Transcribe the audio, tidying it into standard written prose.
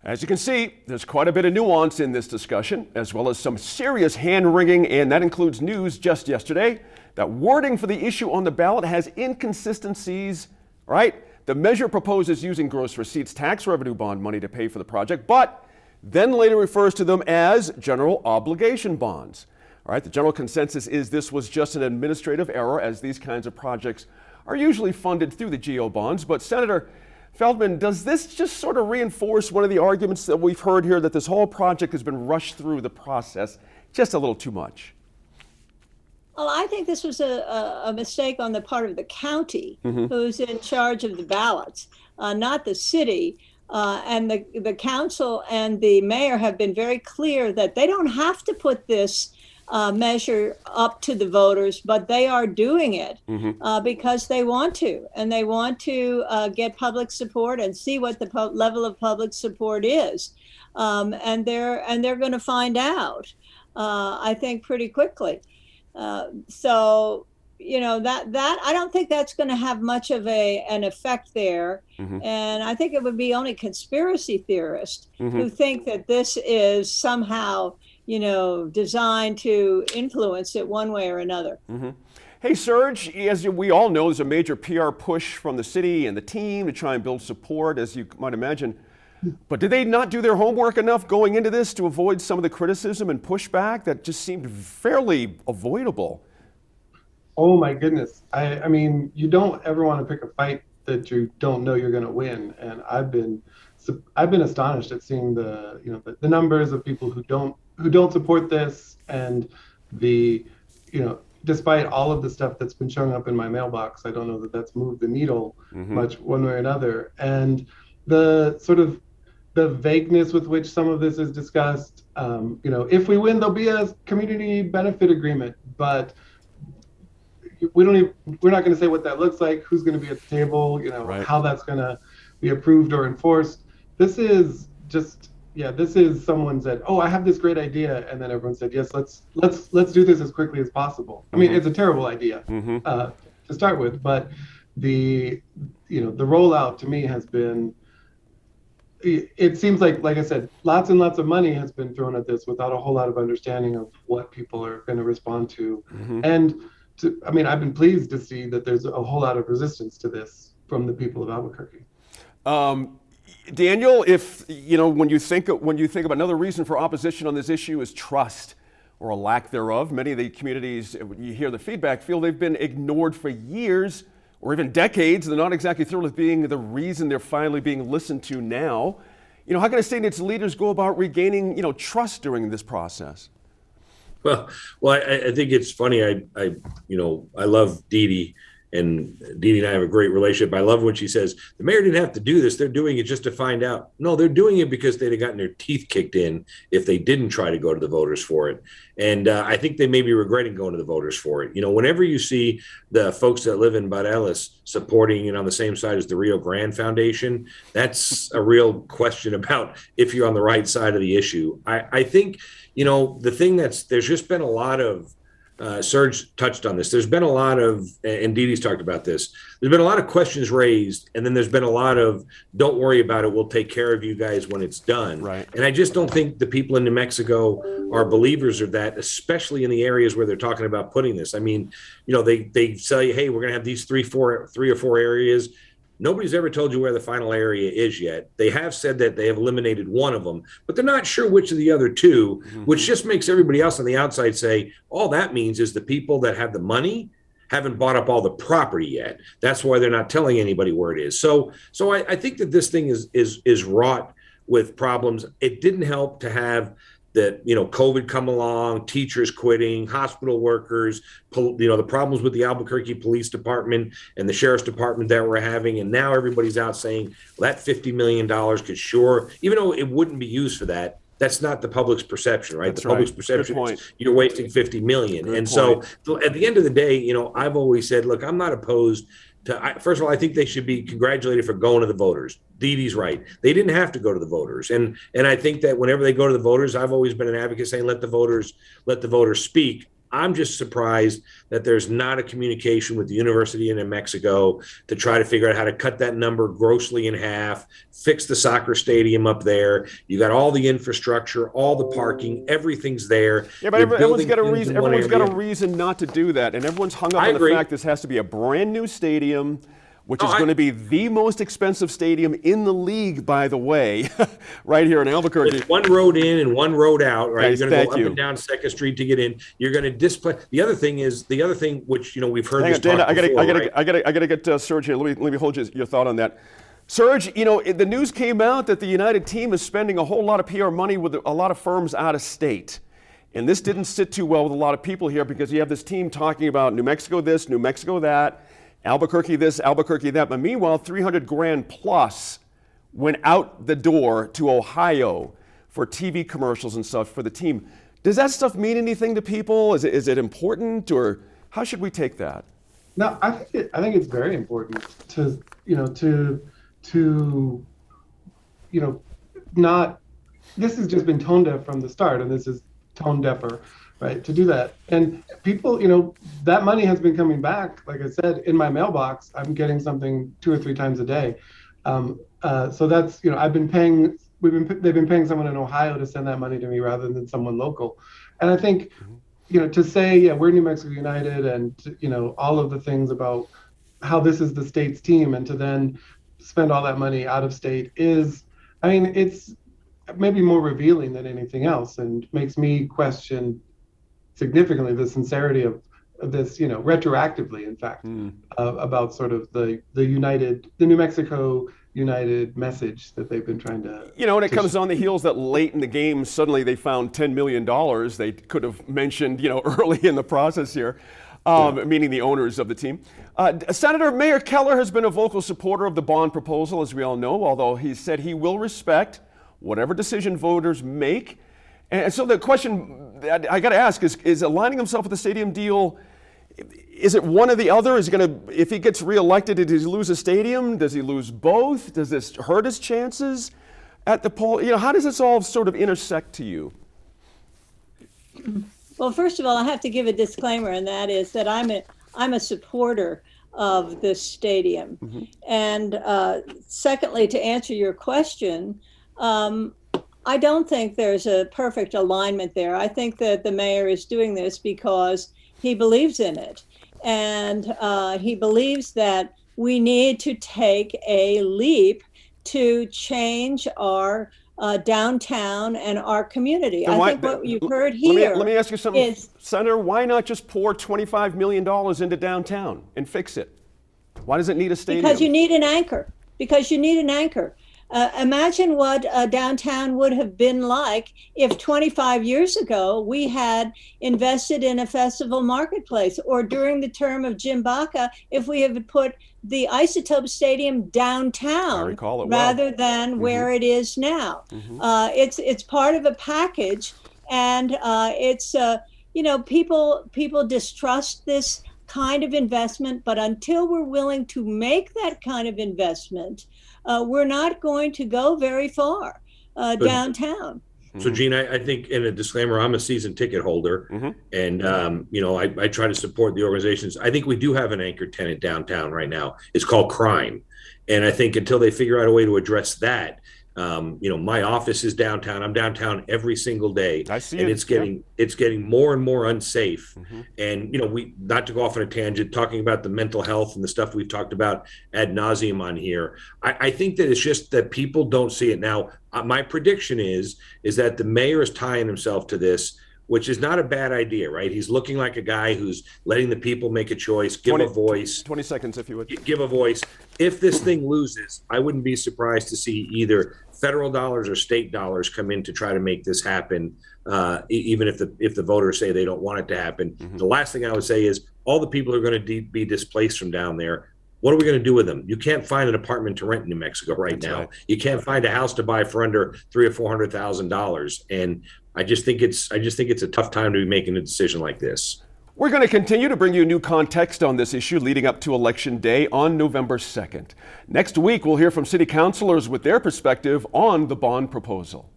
As you can see, there's quite a bit of nuance in this discussion, as well as some serious hand-wringing, and that includes news just yesterday that wording for the issue on the ballot has inconsistencies, right? The measure proposes using gross receipts tax revenue bond money to pay for the project, but then later refers to them as general obligation bonds. All right, the general consensus is this was just an administrative error, as these kinds of projects are usually funded through the GO bonds. But Senator Feldman, does this just sort of reinforce one of the arguments that we've heard here, that this whole project has been rushed through the process just a little too much? Well, I think this was a mistake on the part of the county, who's in charge of the ballots, not the city. And the council and the mayor have been very clear that they don't have to put this measure up to the voters, but they are doing it because they want to, and they want to get public support and see what the level of public support is, and they're going to find out, I think, pretty quickly. So that I don't think that's going to have much of an effect there, and I think it would be only conspiracy theorists who think that this is somehow designed to influence it one way or another. Hey, Serge, as we all know, there's a major PR push from the city and the team to try and build support, as you might imagine. But did they not do their homework enough going into this to avoid some of the criticism and pushback that just seemed fairly avoidable? Oh my goodness. I mean, you don't ever want to pick a fight that you don't know you're going to win. And I've been astonished at seeing the numbers of people who don't support this, and despite all of the stuff that's been showing up in my mailbox, I don't know that that's moved the needle much one way or another. And the sort of the vagueness with which some of this is discussed, if we win, there'll be a community benefit agreement, but we're not going to say what that looks like, who's going to be at the table, right, how that's going to be approved or enforced. This is someone said, oh, I have this great idea, and then everyone said, yes, let's do this as quickly as possible. I mean, it's a terrible idea to start with, but the rollout to me has been, it seems like I said, lots and lots of money has been thrown at this without a whole lot of understanding of what people are going to respond to. And I've been pleased to see that there's a whole lot of resistance to this from the people of Albuquerque. Daniel, if when you think of another reason for opposition on this issue is trust or a lack thereof, many of the communities, you hear the feedback, feel they've been ignored for years or even decades. They're not exactly thrilled with being the reason they're finally being listened to now. How can a state and its leaders go about regaining trust during this process? Well, I think it's funny. I love Dee Dee, and Dee Dee and I have a great relationship. I love when she says, the mayor didn't have to do this. They're doing it just to find out. No, they're doing it because they'd have gotten their teeth kicked in if they didn't try to go to the voters for it. And I think they may be regretting going to the voters for it. Whenever you see the folks that live in Bareilles supporting on the same side as the Rio Grande Foundation, that's a real question about if you're on the right side of the issue. I think, the thing there's just been a lot of, Serge touched on this. There's been a lot of, and Dee Dee's talked about this, there's been a lot of questions raised, and then there's been a lot of, don't worry about it, we'll take care of you guys when it's done. Right. And I just don't think the people in New Mexico are believers of that, especially in the areas where they're talking about putting this. I mean, they say, hey, we're going to have these three or four areas. Nobody's ever told you where the final area is yet. They have said that they have eliminated one of them, but they're not sure which of the other two, which just makes everybody else on the outside say, all that means is the people that have the money haven't bought up all the property yet. That's why they're not telling anybody where it is. So I think that this thing is wrought with problems. It didn't help to have that, COVID come along, teachers quitting, hospital workers, the problems with the Albuquerque Police Department and the Sheriff's Department that we're having. And now everybody's out saying, well, that $50 million could sure, even though it wouldn't be used for that, that's not the public's perception, right? That's the public's perception is you're wasting $50 million. Good point. So at the end of the day, I've always said, look, I'm not opposed to, first of all, I think they should be congratulated for going to the voters. Dee Dee's right. They didn't have to go to the voters. And I think that whenever they go to the voters, I've always been an advocate saying, let the voters speak. I'm just surprised that there's not a communication with the University of New Mexico to try to figure out how to cut that number grossly in half, fix the soccer stadium up there. You got all the infrastructure, all the parking, everything's there. Yeah, but everyone's got a reason. Everyone's got a reason not to do that, and everyone's hung up on the fact this has to be a brand new stadium, which is going to be the most expensive stadium in the league, by the way, right here in Albuquerque. With one road in and one road out, right? Guys, you're going to go up and down Second Street to get in. You're going to displace. The other thing, which we've heard this talk before. I gotta get Serge here. Let me hold your thought on that. Serge, the news came out that the United team is spending a whole lot of PR money with a lot of firms out of state. And this didn't sit too well with a lot of people here because you have this team talking about New Mexico this, New Mexico that, Albuquerque this, Albuquerque that. But meanwhile, $300,000 plus went out the door to Ohio for TV commercials and stuff for the team. Does that stuff mean anything to people? Is it important, or how should we take that? No, I think it's very important to not. This has just been tone deaf from the start, and this is tone deafer, right? To do that, and people, that money has been coming back. Like I said, in my mailbox, I'm getting something 2 or 3 times a day. So that's I've been paying. They've been paying someone in Ohio to send that money to me rather than someone local, and I think. To say, we're New Mexico United and, all of the things about how this is the state's team, and to then spend all that money out of state it's maybe more revealing than anything else, and makes me question significantly the sincerity of this, retroactively, in fact, about sort of the New Mexico United message that they've been trying to. And it comes on the heels that late in the game, suddenly they found $10 million they could have mentioned, early in the process here, meaning the owners of the team. Senator Mayor Keller has been a vocal supporter of the bond proposal, as we all know, although he said he will respect whatever decision voters make. And so the question I got to ask is aligning himself with the stadium deal, is it one or the other? Is he if he gets reelected, does he lose a stadium? Does he lose both? Does this hurt his chances at the poll? How does this all sort of intersect to you? Well, first of all, I have to give a disclaimer, and that is that I'm a supporter of this stadium. Mm-hmm. And secondly, to answer your question, I don't think there's a perfect alignment there. I think that the mayor is doing this because he believes in it. And he believes that we need to take a leap to change our downtown and our community. I think what you've heard here. Let me ask you something, Senator. Why not just pour $25 million into downtown and fix it? Why does it need a stadium? Because you need an anchor. Imagine what downtown would have been like if 25 years ago we had invested in a festival marketplace, or during the term of Jim Baca, if we had put the Isotope Stadium downtown rather than where it is now. Mm-hmm. It's part of a package, and people distrust this kind of investment, but until we're willing to make that kind of investment, we're not going to go very far downtown. So, Gene, I think, in a disclaimer, I'm a season ticket holder, and I try to support the organizations. I think we do have an anchor tenant downtown right now. It's called crime, and I think until they figure out a way to address that, my office is downtown. I'm downtown every single day. I see, and it's getting more and more unsafe. Mm-hmm. And we, not to go off on a tangent, talking about the mental health and the stuff we've talked about ad nauseum on here. I think that it's just that people don't see it now. My prediction is that the mayor is tying himself to this, which is not a bad idea, right? He's looking like a guy who's letting the people make a choice, give a voice. 20 seconds, if you would. Give a voice. If this thing loses, I wouldn't be surprised to see either federal dollars or state dollars come in to try to make this happen, even if the voters say they don't want it to happen. Mm-hmm. The last thing I would say is all the people who are going to be displaced from down there, what are we going to do with them? You can't find an apartment to rent in New Mexico right now. Right. You can't find a house to buy for under $300,000 or $400,000, and I just think it's a tough time to be making a decision like this. We're going to continue to bring you new context on this issue leading up to Election Day on November 2nd. Next week, we'll hear from city councilors with their perspective on the bond proposal.